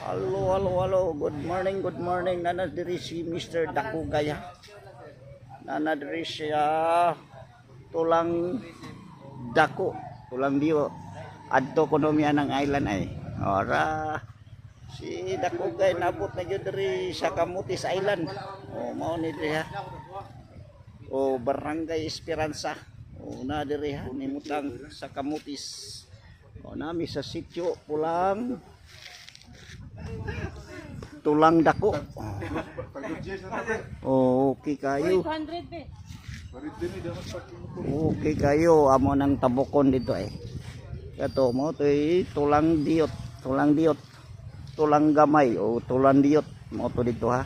Halo. Good morning. Nana diri si Mr. Dakugay. Nana diri siya tulang dako, tulang diyo. Adto konomiya ng island ay. Ora si Dakugay nabot na gyud diri sa Camotes Island. Mao ni diri ha. Barangay Esperanza. Na diri ha nimutang sa Camotes. Nami sa sitio tulang dako. Okay kayo. Okay kayo amo nang tabukon dito eh. Kato mo toy tulang diot, tulang gamay o tulang diot mo to dito ha.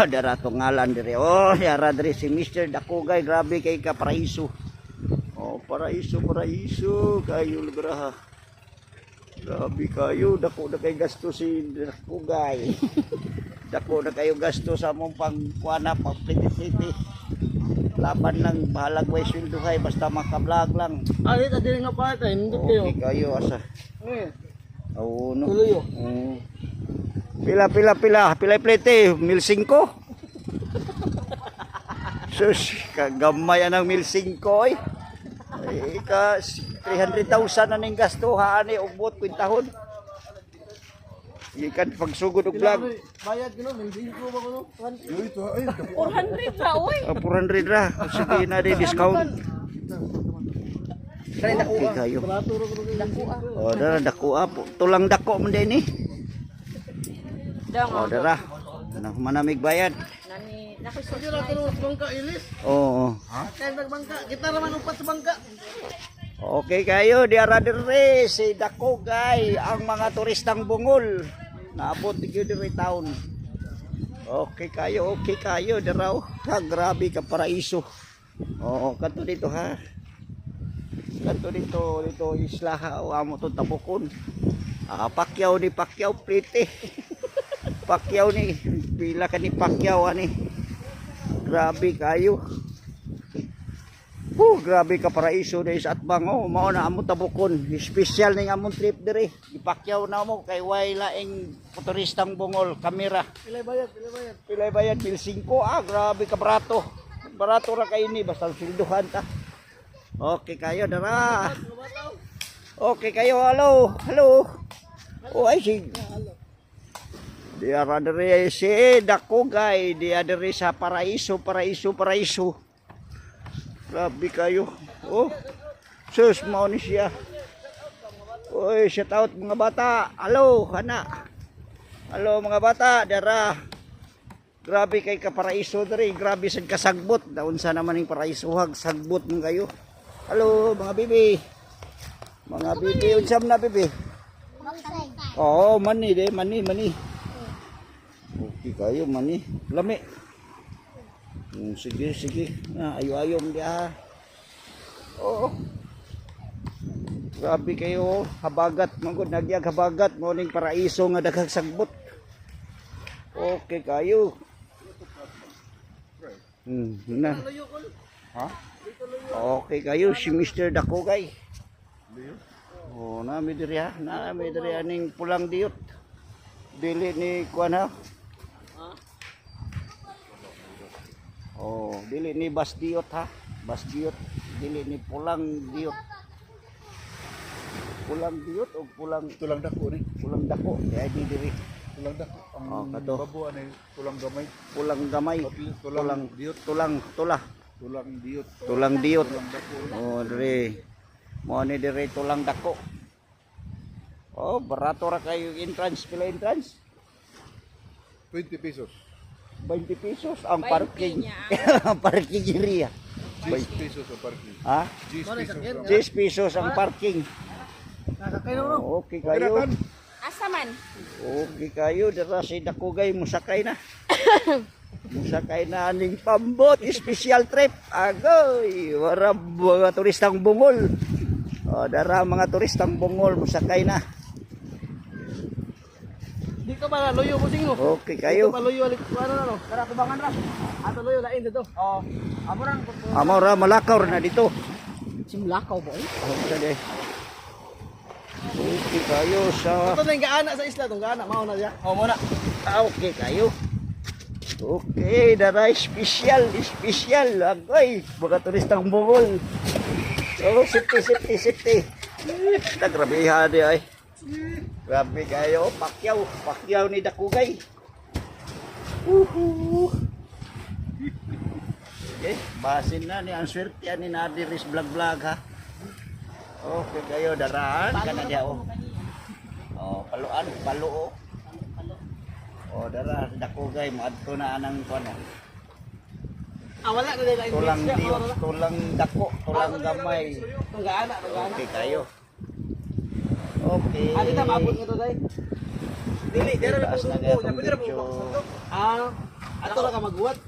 Dara to ngalan dire. Yara dire si Mr. Dakugay, grabe kay ka paraiso. Paraiso kayo lugraha. Grabe kayo, dako na kay gasto si Dakugay. Dako na kayo gasto sa mong pangkuana, pang-pliti-pliti. Laban lang, bahalag way swelduhay, basta makablog lang. Ay, tadi nga pa tayo, nindot kayo. Okay kayo, asa. Oo, no. Tuloy yo. Pila pliti, 1,500. Sus, kagamay ang 1,500 eh. Ka 300,000 na ning gasto haani og buot kwintahon. Ikan pagsugod og vlog. Bayad gino, mendingko ba kuno? 400 ra oy. 400 ra. Sige na di discount. Kaya dako Okay kayo. Dako Dara dako tulang dako man din ni. Dang. Dara. Manamig bayad. Nani nakisus. Sige ra kuno bangka ilis. Oo. Kaya nagbangka, kita naman upat sa bangka. Okay kayo, diara dire si Dakugay ang mga turistang bungol. Naabot gyud dire town. Okay kayo diraw. Grabe ka paraiso. Kanto dito ha. Kanto dito isla ha, amo to tabukon. Pakyaw plite. Pakyaw ni pila ka ni Pakyaw ani. Grabe kayo. Grabe ka paraiso dahil sa atbang. Mao na amo tabukon. Special ning among trip dire. Ipakyaw na mo kay way laing motoristang bungol kamera. Pilay bayad 1,500. Grabe ka barato. Barato ra kay ini basta silduhan ta. Okay kayo dara. Okay kayo, hello. Ay si diara dire si Dakugay, diara dire sa paraiso. Grabe kayo. Sus, mao ni siya. Shout out mga bata. Hello, hana. Hello mga bata, dara. Grabe kay ka paraiso diri, grabe sad kasagbot. Daon sa naman ning paraiso hag sagbot mo kayo. Hello mga bibi. Unsam na bibi? Mani. Okay kayo, mani. Lami. Sige. Ayo dia. Grabe kayo, habagat mangod nagyag habagat mo ning paraiso nga daghang sagbot. Okay kayo. Na. Ha? Okay kayo si Mr. Dakugay. Nami diri ha. Nami diri aning pulang diot. Dili ni kuan ha. Dili ni bas diot ha. Bas diot, dili ni pulang diot. Pulang diot o tulang dako ni. Pulang dako, kaya di diri. Tulang dako. Ang kato. babuan ay tulang gamay. Pulang gamay. Tulang diot. Tulang diot. Tulang diot. Tulang dako. Diri. Mo ni diri tulang dako. Barato ra kayo entrance, pila entrance? 20 pesos. 20 pesos ang 20 parking. niya. Ang parking area. 10 pesos ang parking. Ha? 10 pesos. 10 pesos ang parking. Nakakay na no. Okay kayo. Asa man? Okay kayo, dara si Dakugay musakay na. Musakay na aning pambot, special trip. Agoy, wala mga turistang bungol. Dara mga turistang bungol musakay na. Di ka ba loyo mo sing no? Okay kayo. Di ka ba loyo alik ano na no? Kara kubangan ra. Ato loyo lain dito. Amo ra malakaw na dito. Simlakaw boy. Okay. Okay kayo sa... Ito na yung gaana sa isla, itong gaana, mauna siya. O muna. Okay kayo. Okay, daray special. Agoy, mga turistang bungol. Oh, safety. Grabe di ay. Grabe kayo, pakyaw ni Dakugay. Okay, basin na ni ang swerte ni Nadiris vlog ha. Okay kayo, daraan ka na diya oh. Oh, paluo. Oh, dara Dakugay maadto na anang kuno. Wala na nila. Tulang dako, tulang gamay. Itong gaana, Okay kayo. Okay. Kita maabot nito dai. Dili, dira na Taas na po. kaya Dira po. itong Ato lang ka magbuhat.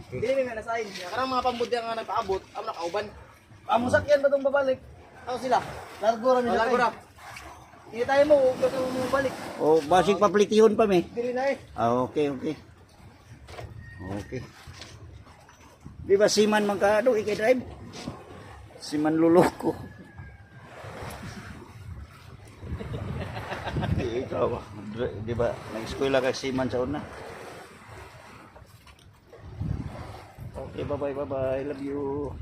Okay. Dili may nasain. Karang mga pambudya nga nagpaabot, am nakauban. Amusakyan ba tong babalik? Ano sila? Largo ra nila. Largo ra. Hindi tayo mo, gato mo balik. Oh, basig paplitihon pa me. Dili na eh. Okay. Di ba siman man ka do drive? Siman luloko. Ikaw, di ba nag-eskwela ka siman sa una? Okay, bye-bye. Love you.